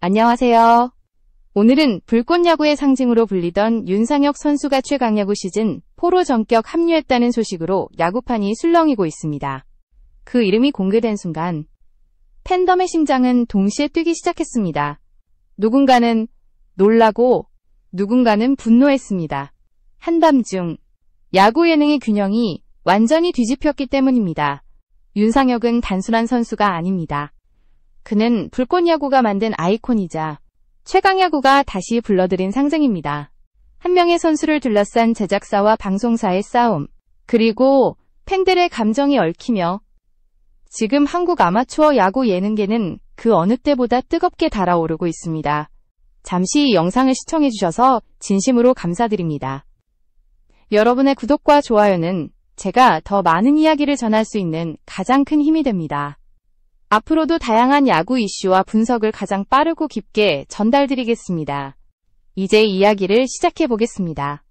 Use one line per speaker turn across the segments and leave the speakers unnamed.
안녕하세요. 오늘은 불꽃야구의 상징으로 불리던 윤상혁 선수가 최강야구 시즌 4로 전격 합류했다는 소식으로 야구판이 술렁이고 있습니다. 그 이름이 공개된 순간 팬덤의 심장은 동시에 뛰기 시작했습니다. 누군가는 놀라고 누군가는 분노했습니다. 한밤중 야구 예능의 균형이 완전히 뒤집혔기 때문입니다. 윤상혁은 단순한 선수가 아닙니다. 그는 불꽃야구가 만든 아이콘이자 최강야구가 다시 불러들인 상징입니다. 한 명의 선수를 둘러싼 제작사와 방송사의 싸움, 그리고 팬들의 감정이 얽히며 지금 한국 아마추어 야구 예능계는 그 어느 때보다 뜨겁게 달아오르고 있습니다. 잠시 이 영상을 시청해주셔서 진심으로 감사드립니다. 여러분의 구독과 좋아요는 제가 더 많은 이야기를 전할 수 있는 가장 큰 힘이 됩니다. 앞으로도 다양한 야구 이슈와 분석을 가장 빠르고 깊게 전달드리겠습니다. 이제 이야기를 시작해보겠습니다.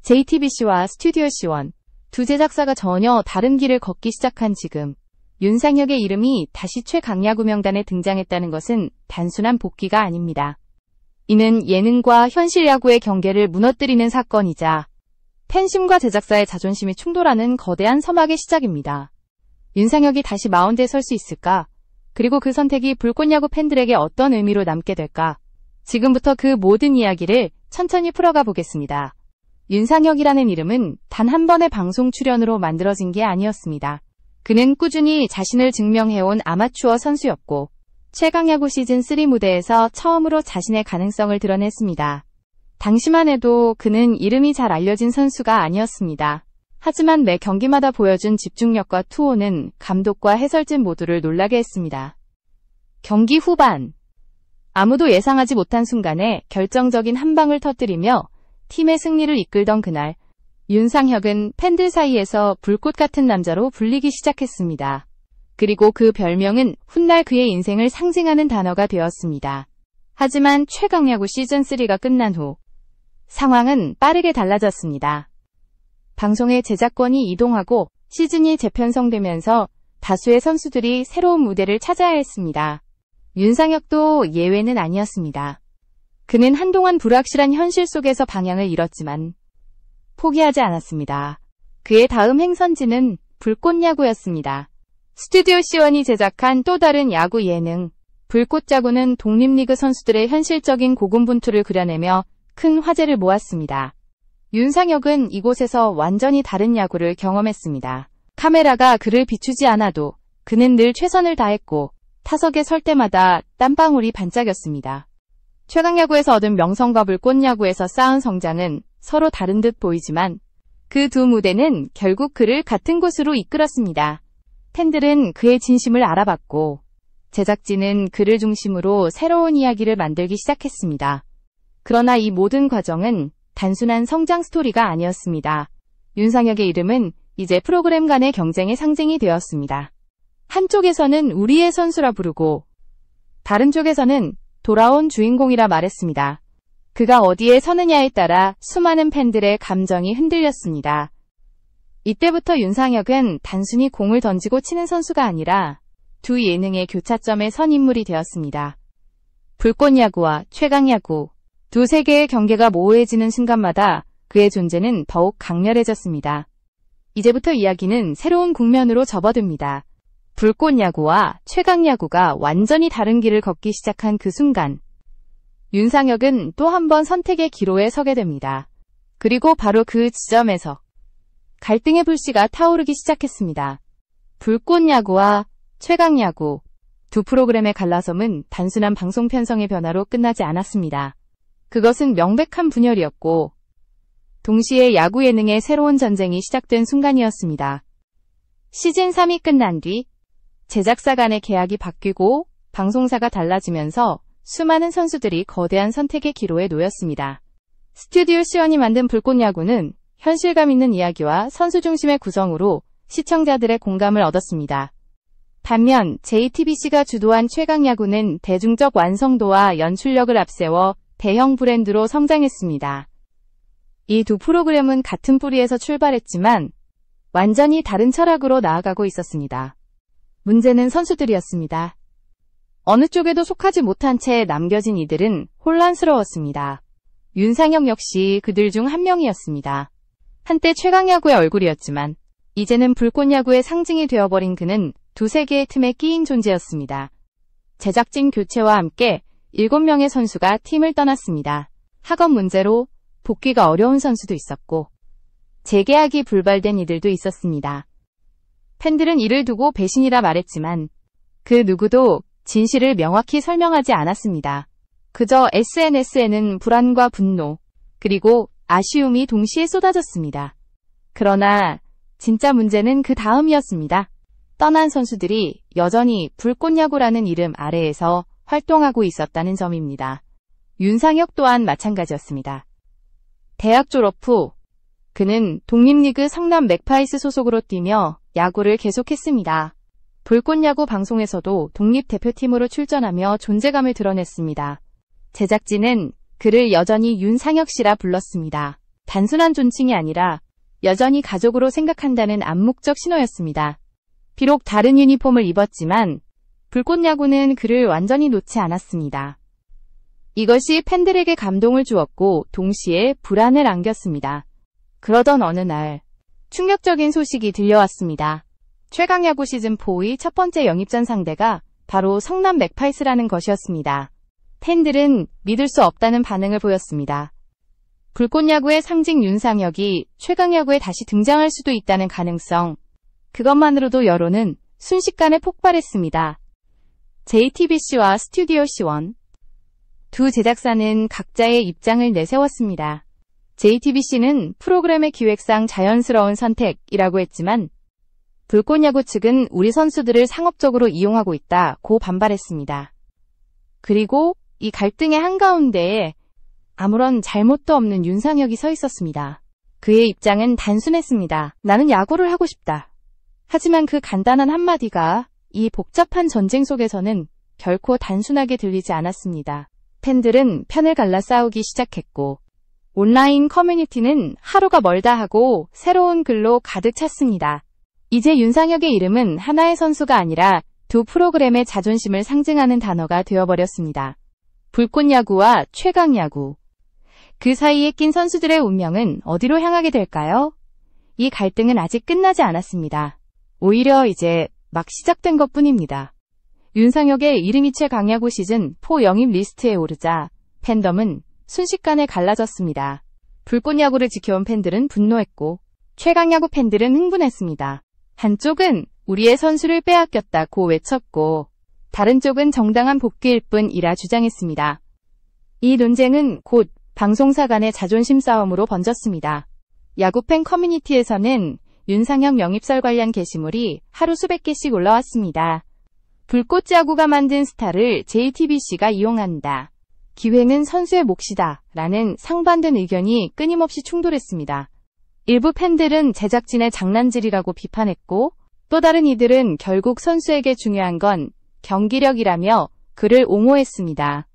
JTBC와 스튜디오 C1, 두 제작사가 전혀 다른 길을 걷기 시작한 지금, 윤상혁의 이름이 다시 최강야구 명단에 등장했다는 것은 단순한 복귀가 아닙니다. 이는 예능과 현실 야구의 경계를 무너뜨리는 사건이자 팬심과 제작사의 자존심이 충돌하는 거대한 서막의 시작입니다. 윤상혁이 다시 마운드에 설 수 있을까? 그리고 그 선택이 불꽃야구 팬들에게 어떤 의미로 남게 될까? 지금부터 그 모든 이야기를 천천히 풀어가 보겠습니다. 윤상혁이라는 이름은 단 한 번의 방송 출연으로 만들어진 게 아니었습니다. 그는 꾸준히 자신을 증명해온 아마추어 선수였고 최강야구 시즌3 무대에서 처음으로 자신의 가능성을 드러냈습니다. 당시만 해도 그는 이름이 잘 알려진 선수가 아니었습니다. 하지만 매 경기마다 보여준 집중력과 투혼은 감독과 해설진 모두를 놀라게 했습니다. 경기 후반, 아무도 예상하지 못한 순간에 결정적인 한 방을 터뜨리며 팀의 승리를 이끌던 그날, 윤상혁은 팬들 사이에서 불꽃 같은 남자로 불리기 시작했습니다. 그리고 그 별명은 훗날 그의 인생을 상징하는 단어가 되었습니다. 하지만 최강야구 시즌3가 끝난 후 상황은 빠르게 달라졌습니다. 방송의 제작권이 이동하고 시즌이 재편성되면서 다수의 선수들이 새로운 무대를 찾아야 했습니다. 윤상혁도 예외는 아니었습니다. 그는 한동안 불확실한 현실 속에서 방향을 잃었지만 포기하지 않았습니다. 그의 다음 행선지는 불꽃야구였습니다. 스튜디오 C1이 제작한 또 다른 야구 예능, 불꽃야구는 독립리그 선수들의 현실적인 고군분투를 그려내며 큰 화제를 모았습니다. 윤상혁은 이곳에서 완전히 다른 야구를 경험했습니다. 카메라가 그를 비추지 않아도 그는 늘 최선을 다했고 타석에 설 때마다 땀방울이 반짝였습니다. 최강야구에서 얻은 명성과 불꽃야구에서 쌓은 성장은 서로 다른 듯 보이지만 그 두 무대는 결국 그를 같은 곳으로 이끌었습니다. 팬들은 그의 진심을 알아봤고 제작진은 그를 중심으로 새로운 이야기를 만들기 시작했습니다. 그러나 이 모든 과정은 단순한 성장 스토리가 아니었습니다. 윤상혁의 이름은 이제 프로그램 간의 경쟁의 상징이 되었습니다. 한쪽에서는 우리의 선수라 부르고 다른 쪽에서는 돌아온 주인공이라 말했습니다. 그가 어디에 서느냐에 따라 수많은 팬들의 감정이 흔들렸습니다. 이때부터 윤상혁은 단순히 공을 던지고 치는 선수가 아니라 두 예능의 교차점에 선 인물이 되었습니다. 불꽃야구와 최강야구, 두 세계의 경계가 모호해지는 순간마다 그의 존재는 더욱 강렬해졌습니다. 이제부터 이야기는 새로운 국면으로 접어듭니다. 불꽃야구와 최강야구가 완전히 다른 길을 걷기 시작한 그 순간, 윤상혁은 또 한 번 선택의 기로에 서게 됩니다. 그리고 바로 그 지점에서 갈등의 불씨가 타오르기 시작했습니다. 불꽃야구와 최강야구, 두 프로그램의 갈라섬은 단순한 방송 편성의 변화로 끝나지 않았습니다. 그것은 명백한 분열이었고 동시에 야구 예능의 새로운 전쟁이 시작된 순간이었습니다. 시즌 3이 끝난 뒤 제작사 간의 계약이 바뀌고 방송사가 달라지면서 수많은 선수들이 거대한 선택의 기로에 놓였습니다. 스튜디오 C1이 만든 불꽃야구는 현실감 있는 이야기와 선수 중심의 구성으로 시청자들의 공감을 얻었습니다. 반면 JTBC가 주도한 최강야구는 대중적 완성도와 연출력을 앞세워 대형 브랜드로 성장했습니다. 이 두 프로그램은 같은 뿌리에서 출발했지만 완전히 다른 철학으로 나아가고 있었습니다. 문제는 선수들이었습니다. 어느 쪽에도 속하지 못한 채 남겨진 이들은 혼란스러웠습니다. 윤상혁 역시 그들 중 한 명이었습니다. 한때 최강야구의 얼굴이었지만 이제는 불꽃야구의 상징이 되어버린 그는 두세 개의 틈에 끼인 존재였습니다. 제작진 교체와 함께 7명의 선수가 팀을 떠났습니다. 학업 문제로 복귀가 어려운 선수도 있었고 재계약이 불발된 이들도 있었습니다. 팬들은 이를 두고 배신이라 말했지만 그 누구도 진실을 명확히 설명하지 않았습니다. 그저 SNS에는 불안과 분노, 그리고 아쉬움이 동시에 쏟아졌습니다. 그러나 진짜 문제는 그 다음이었습니다. 떠난 선수들이 여전히 불꽃야구라는 이름 아래에서 활동하고 있었다는 점입니다. 윤상혁 또한 마찬가지였습니다. 대학 졸업 후 그는 독립리그 성남 맥파이스 소속으로 뛰며 야구를 계속했습니다. 불꽃야구 방송에서도 독립대표팀으로 출전하며 존재감을 드러냈습니다. 제작진은 그를 여전히 윤상혁 씨라 불렀습니다. 단순한 존칭이 아니라 여전히 가족으로 생각한다는 암묵적 신호였습니다. 비록 다른 유니폼을 입었지만 불꽃야구는 그를 완전히 놓지 않았습니다. 이것이 팬들에게 감동을 주었고 동시에 불안을 안겼습니다. 그러던 어느 날 충격적인 소식이 들려왔습니다. 최강야구 시즌4의 첫 번째 영입전 상대가 바로 성남 맥파이스라는 것이었습니다. 팬들은 믿을 수 없다는 반응을 보였습니다. 불꽃야구의 상징 윤상혁이 최강야구에 다시 등장할 수도 있다는 가능성, 그것만으로도 여론은 순식간에 폭발했습니다. JTBC와 스튜디오 C1 두 제작사는 각자의 입장을 내세웠습니다. JTBC는 프로그램의 기획상 자연스러운 선택이라고 했지만 불꽃야구 측은 우리 선수들을 상업적으로 이용하고 있다고 반발했습니다. 그리고 이 갈등의 한가운데에 아무런 잘못도 없는 윤상혁이 서 있었습니다. 그의 입장은 단순했습니다. 나는 야구를 하고 싶다. 하지만 그 간단한 한마디가 이 복잡한 전쟁 속에서는 결코 단순하게 들리지 않았습니다. 팬들은 편을 갈라 싸우기 시작했고 온라인 커뮤니티는 하루가 멀다 하고 새로운 글로 가득 찼습니다. 이제 윤상혁의 이름은 하나의 선수가 아니라 두 프로그램의 자존심을 상징하는 단어가 되어버렸습니다. 불꽃야구와 최강야구. 그 사이에 낀 선수들의 운명은 어디로 향하게 될까요? 이 갈등은 아직 끝나지 않았습니다. 오히려 이제 막 시작된 것뿐입니다. 윤상혁의 이름이 최강야구 시즌4 영입 리스트에 오르자 팬덤은 순식간에 갈라졌습니다. 불꽃야구를 지켜온 팬들은 분노했고 최강야구 팬들은 흥분했습니다. 한쪽은 우리의 선수를 빼앗겼다고 외쳤고 다른 쪽은 정당한 복귀일 뿐이라 주장했습니다. 이 논쟁은 곧 방송사 간의 자존심 싸움으로 번졌습니다. 야구팬 커뮤니티에서는 윤상혁 영입설 관련 게시물이 하루 수백 개씩 올라왔습니다. 불꽃야구가 만든 스타를 JTBC가 이용한다. 기회는 선수의 몫이다. 라는 상반된 의견이 끊임없이 충돌했습니다. 일부 팬들은 제작진의 장난질이라고 비판했고 또 다른 이들은 결국 선수에게 중요한 건 경기력이라며 그를 옹호했습니다.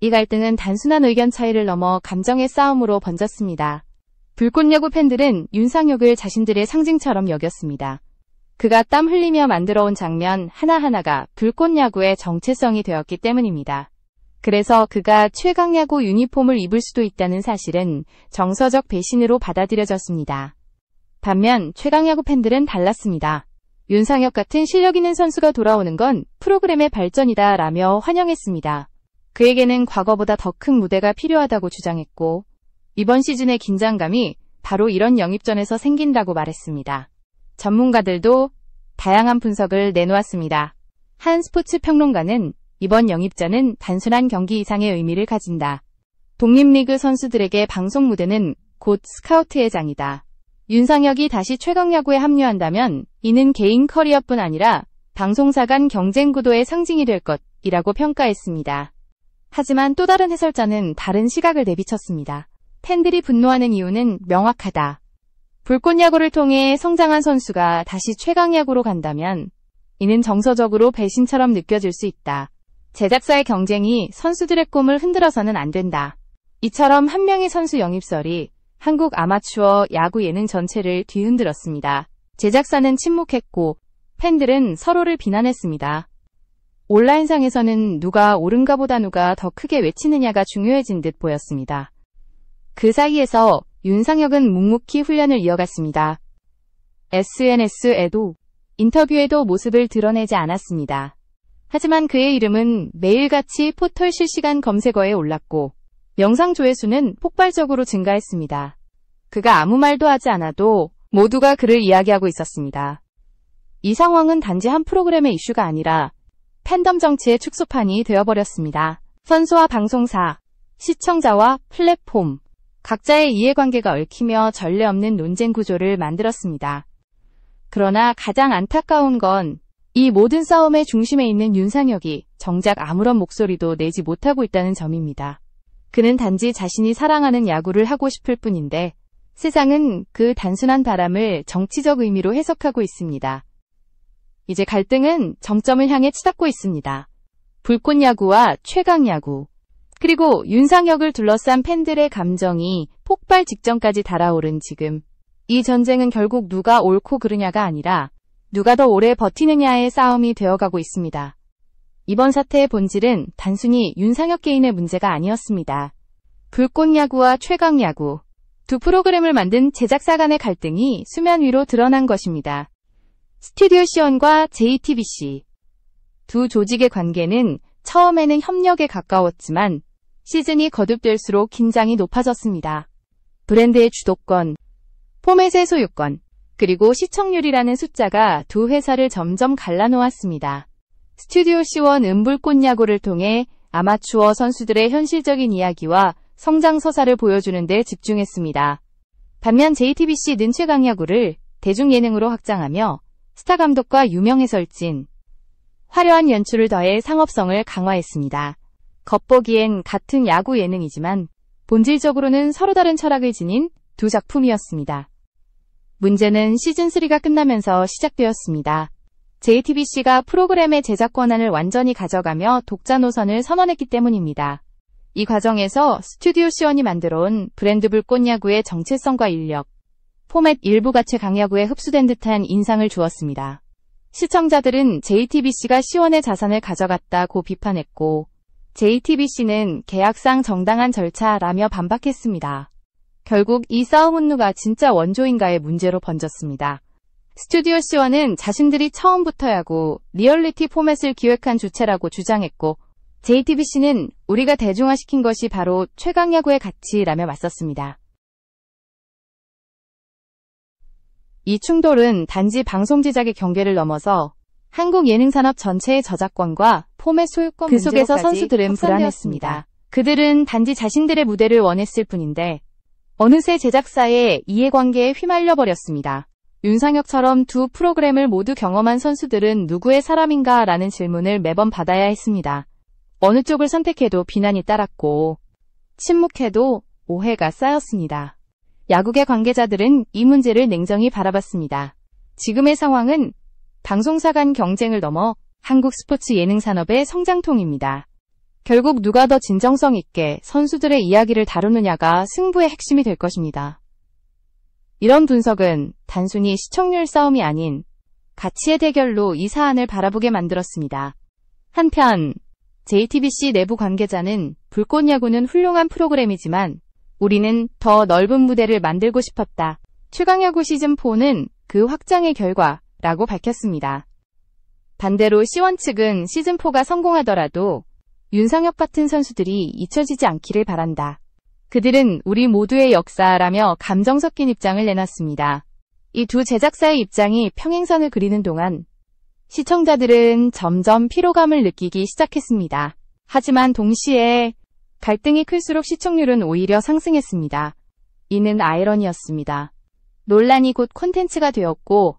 이 갈등은 단순한 의견 차이를 넘어 감정의 싸움으로 번졌습니다. 불꽃야구 팬들은 윤상혁을 자신들의 상징처럼 여겼습니다. 그가 땀 흘리며 만들어온 장면 하나하나가 불꽃야구의 정체성이 되었기 때문입니다. 그래서 그가 최강야구 유니폼을 입을 수도 있다는 사실은 정서적 배신으로 받아들여졌습니다. 반면 최강야구 팬들은 달랐습니다. 윤상혁 같은 실력 있는 선수가 돌아오는 건 프로그램의 발전이다 라며 환영했습니다. 그에게는 과거보다 더 큰 무대가 필요하다고 주장했고 이번 시즌의 긴장감이 바로 이런 영입전에서 생긴다고 말했습니다. 전문가들도 다양한 분석을 내놓았습니다. 한 스포츠 평론가는 이번 영입전은 단순한 경기 이상의 의미를 가진다. 독립리그 선수들에게 방송 무대는 곧 스카우트의 장이다. 윤상혁이 다시 최강야구에 합류한다면 이는 개인 커리어뿐 아니라 방송사 간 경쟁 구도의 상징이 될 것이라고 평가했습니다. 하지만 또 다른 해설자는 다른 시각을 내비쳤습니다. 팬들이 분노하는 이유는 명확하다. 불꽃야구를 통해 성장한 선수가 다시 최강야구로 간다면 이는 정서적으로 배신처럼 느껴질 수 있다. 제작사의 경쟁이 선수들의 꿈을 흔들어서는 안 된다. 이처럼 한 명의 선수 영입설이 한국 아마추어 야구 예능 전체를 뒤흔들었습니다. 제작사는 침묵했고 팬들은 서로를 비난했습니다. 온라인상에서는 누가 옳은가 보다 누가 더 크게 외치느냐가 중요해진 듯 보였습니다. 그 사이에서 윤상혁은 묵묵히 훈련을 이어갔습니다. SNS에도 인터뷰에도 모습을 드러내지 않았습니다. 하지만 그의 이름은 매일같이 포털 실시간 검색어에 올랐고 영상 조회수는 폭발적으로 증가했습니다. 그가 아무 말도 하지 않아도 모두가 그를 이야기하고 있었습니다. 이 상황은 단지 한 프로그램의 이슈가 아니라 팬덤 정치의 축소판이 되어버렸습니다. 선수와 방송사, 시청자와 플랫폼, 각자의 이해관계가 얽히며 전례 없는 논쟁 구조를 만들었습니다. 그러나 가장 안타까운 건 이 모든 싸움의 중심에 있는 윤상혁이 정작 아무런 목소리도 내지 못하고 있다는 점입니다. 그는 단지 자신이 사랑하는 야구를 하고 싶을 뿐인데 세상은 그 단순한 바람을 정치적 의미로 해석하고 있습니다. 이제 갈등은 정점을 향해 치닫고 있습니다. 불꽃야구와 최강야구, 그리고 윤상혁을 둘러싼 팬들의 감정이 폭발 직전까지 달아오른 지금, 이 전쟁은 결국 누가 옳고 그르냐가 아니라 누가 더 오래 버티느냐의 싸움이 되어가고 있습니다. 이번 사태의 본질은 단순히 윤상혁 개인의 문제가 아니었습니다. 불꽃야구와 최강야구, 두 프로그램을 만든 제작사 간의 갈등이 수면 위로 드러난 것입니다. 스튜디오 C1과 JTBC, 두 조직의 관계는 처음에는 협력에 가까웠지만 시즌이 거듭될수록 긴장이 높아졌습니다. 브랜드의 주도권, 포맷의 소유권, 그리고 시청률이라는 숫자가 두 회사를 점점 갈라놓았습니다. 스튜디오 C1 은불꽃야구를 통해 아마추어 선수들의 현실적인 이야기와 성장 서사를 보여주는 데 집중했습니다. 반면 JTBC는 최강야구를 대중예능으로 확장하며 스타 감독과 유명 해설진, 화려한 연출을 더해 상업성을 강화했습니다. 겉보기엔 같은 야구 예능이지만 본질적으로는 서로 다른 철학을 지닌 두 작품이었습니다. 문제는 시즌3가 끝나면서 시작되었습니다. JTBC가 프로그램의 제작 권한을 완전히 가져가며 독자 노선을 선언했기 때문입니다. 이 과정에서 스튜디오 C1이 만들어온 브랜드 불꽃야구의 정체성과 인력, 포맷 일부가 최강야구에 흡수된 듯한 인상을 주었습니다. 시청자들은 JTBC가 C1의 자산을 가져갔다고 비판했고, JTBC는 계약상 정당한 절차라며 반박했습니다. 결국 이 싸움은 누가 진짜 원조인가의 문제로 번졌습니다. 스튜디오 C1은 자신들이 처음부터 야구, 리얼리티 포맷을 기획한 주체라고 주장했고, JTBC는 우리가 대중화시킨 것이 바로 최강야구의 가치라며 맞섰습니다. 이 충돌은 단지 방송 제작의 경계를 넘어서 한국 예능산업 전체의 저작권과 포맷 소유권 그 속에서 선수들은 불안했습니다. 그들은 단지 자신들의 무대를 원했을 뿐인데 어느새 제작사의 이해관계에 휘말려 버렸습니다. 윤상혁처럼 두 프로그램을 모두 경험한 선수들은 누구의 사람인가 라는 질문을 매번 받아야 했습니다. 어느 쪽을 선택해도 비난이 따랐고 침묵해도 오해가 쌓였습니다. 야구계 관계자들은 이 문제를 냉정히 바라봤습니다. 지금의 상황은 방송사 간 경쟁을 넘어 한국 스포츠 예능 산업의 성장통입니다. 결국 누가 더 진정성 있게 선수들의 이야기를 다루느냐가 승부의 핵심이 될 것입니다. 이런 분석은 단순히 시청률 싸움이 아닌 가치의 대결로 이 사안을 바라보게 만들었습니다. 한편 JTBC 내부 관계자는 불꽃야구는 훌륭한 프로그램이지만 우리는 더 넓은 무대를 만들고 싶었다. 최강야구 시즌4는 그 확장의 결과라고 밝혔습니다. 반대로 C1 측은 시즌4가 성공하더라도 윤상혁 같은 선수들이 잊혀지지 않기를 바란다. 그들은 우리 모두의 역사라며 감정 섞인 입장을 내놨습니다. 이 두 제작사의 입장이 평행선을 그리는 동안 시청자들은 점점 피로감을 느끼기 시작했습니다. 하지만 동시에 갈등이 클수록 시청률은 오히려 상승했습니다. 이는 아이러니였습니다. 논란이 곧 콘텐츠가 되었고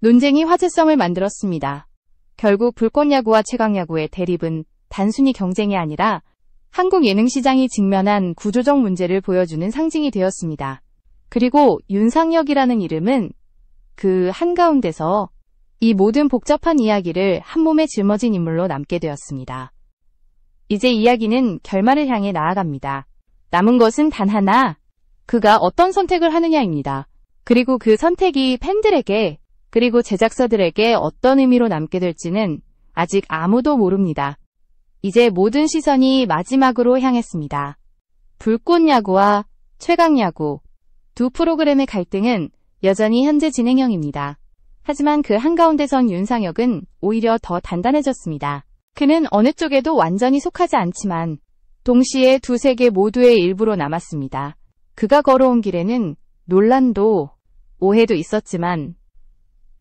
논쟁이 화제성을 만들었습니다. 결국 불꽃야구와 최강야구의 대립은 단순히 경쟁이 아니라 한국 예능시장이 직면한 구조적 문제를 보여주는 상징이 되었습니다. 그리고 윤상혁이라는 이름은 그 한가운데서 이 모든 복잡한 이야기를 한 몸에 짊어진 인물로 남게 되었습니다. 이제 이야기는 결말을 향해 나아갑니다. 남은 것은 단 하나, 그가 어떤 선택을 하느냐입니다. 그리고 그 선택이 팬들에게, 그리고 제작사들에게 어떤 의미로 남게 될지는 아직 아무도 모릅니다. 이제 모든 시선이 마지막으로 향했습니다. 불꽃야구와 최강야구. 두 프로그램의 갈등은 여전히 현재 진행형입니다. 하지만 그 한가운데선 윤상혁은 오히려 더 단단해졌습니다. 그는 어느 쪽에도 완전히 속하지 않지만 동시에 두 세계 모두의 일부로 남았습니다. 그가 걸어온 길에는 논란도 오해도 있었지만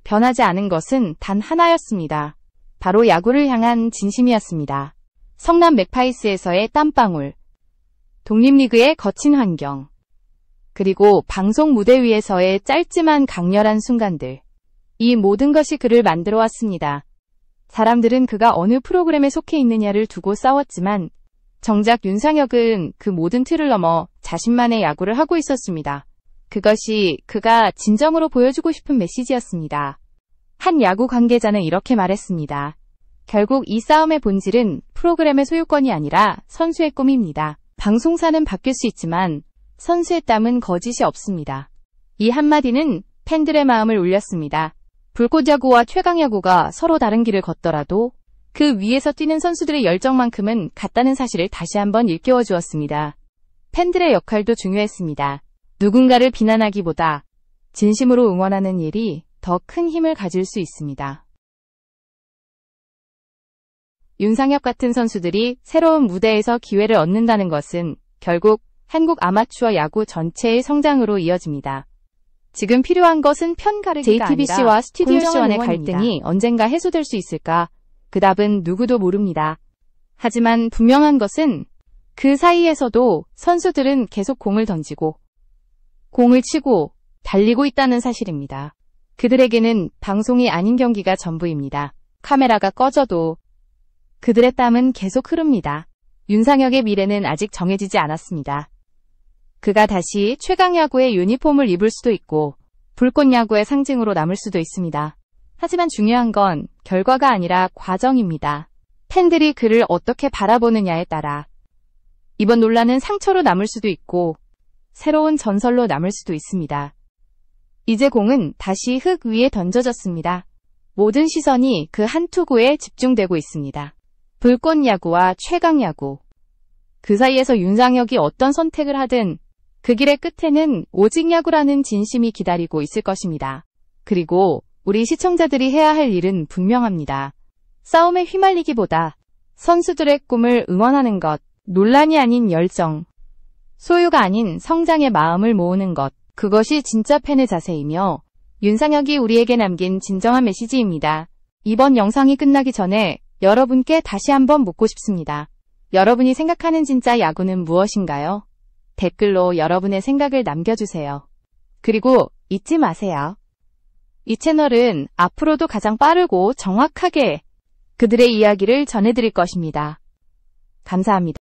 변하지 않은 것은 단 하나였습니다. 바로 야구를 향한 진심이었습니다. 성남 맥파이스에서의 땀방울, 독립리그의 거친 환경, 그리고 방송 무대 위에서의 짧지만 강렬한 순간들. 이 모든 것이 그를 만들어 왔습니다. 사람들은 그가 어느 프로그램에 속해 있느냐를 두고 싸웠지만 정작 윤상혁은 그 모든 틀을 넘어 자신만의 야구를 하고 있었습니다. 그것이 그가 진정으로 보여주고 싶은 메시지였습니다. 한 야구 관계자는 이렇게 말했습니다. 결국 이 싸움의 본질은 프로그램의 소유권이 아니라 선수의 꿈입니다. 방송사는 바뀔 수 있지만 선수의 땀은 거짓이 없습니다. 이 한마디는 팬들의 마음을 울렸습니다. 불꽃야구와 최강야구가 서로 다른 길을 걷더라도 그 위에서 뛰는 선수들의 열정만큼은 같다는 사실을 다시 한번 일깨워 주었습니다. 팬들의 역할도 중요했습니다. 누군가를 비난하기보다 진심으로 응원하는 일이 더 큰 힘을 가질 수 있습니다. 윤상혁 같은 선수들이 새로운 무대에서 기회를 얻는다는 것은 결국 한국 아마추어 야구 전체의 성장으로 이어집니다. 지금 필요한 것은 편가르기가
JTBC와
아니라
스튜디오
공정한
C1의
갈등이 언젠가 해소될 수 있을까? 그 답은 누구도 모릅니다. 하지만 분명한 것은 그 사이에서도 선수들은 계속 공을 던지고 공을 치고 달리고 있다는 사실입니다. 그들에게는 방송이 아닌 경기가 전부입니다. 카메라가 꺼져도 그들의 땀은 계속 흐릅니다. 윤상혁의 미래는 아직 정해지지 않았습니다. 그가 다시 최강야구의 유니폼을 입을 수도 있고 불꽃야구의 상징으로 남을 수도 있습니다. 하지만 중요한 건 결과가 아니라 과정입니다. 팬들이 그를 어떻게 바라보느냐에 따라 이번 논란은 상처로 남을 수도 있고 새로운 전설로 남을 수도 있습니다. 이제 공은 다시 흙 위에 던져졌습니다. 모든 시선이 그 한 투구에 집중되고 있습니다. 불꽃야구와 최강야구. 그 사이에서 윤상혁이 어떤 선택을 하든 그 길의 끝에는 오직 야구라는 진심이 기다리고 있을 것입니다. 그리고 우리 시청자들이 해야 할 일은 분명합니다. 싸움에 휘말리기보다 선수들의 꿈을 응원하는 것, 논란이 아닌 열정, 소유가 아닌 성장의 마음을 모으는 것, 그것이 진짜 팬의 자세이며 윤상혁이 우리에게 남긴 진정한 메시지입니다. 이번 영상이 끝나기 전에 여러분께 다시 한번 묻고 싶습니다. 여러분이 생각하는 진짜 야구는 무엇인가요? 댓글로 여러분의 생각을 남겨주세요. 그리고 잊지 마세요. 이 채널은 앞으로도 가장 빠르고 정확하게 그들의 이야기를 전해드릴 것입니다. 감사합니다.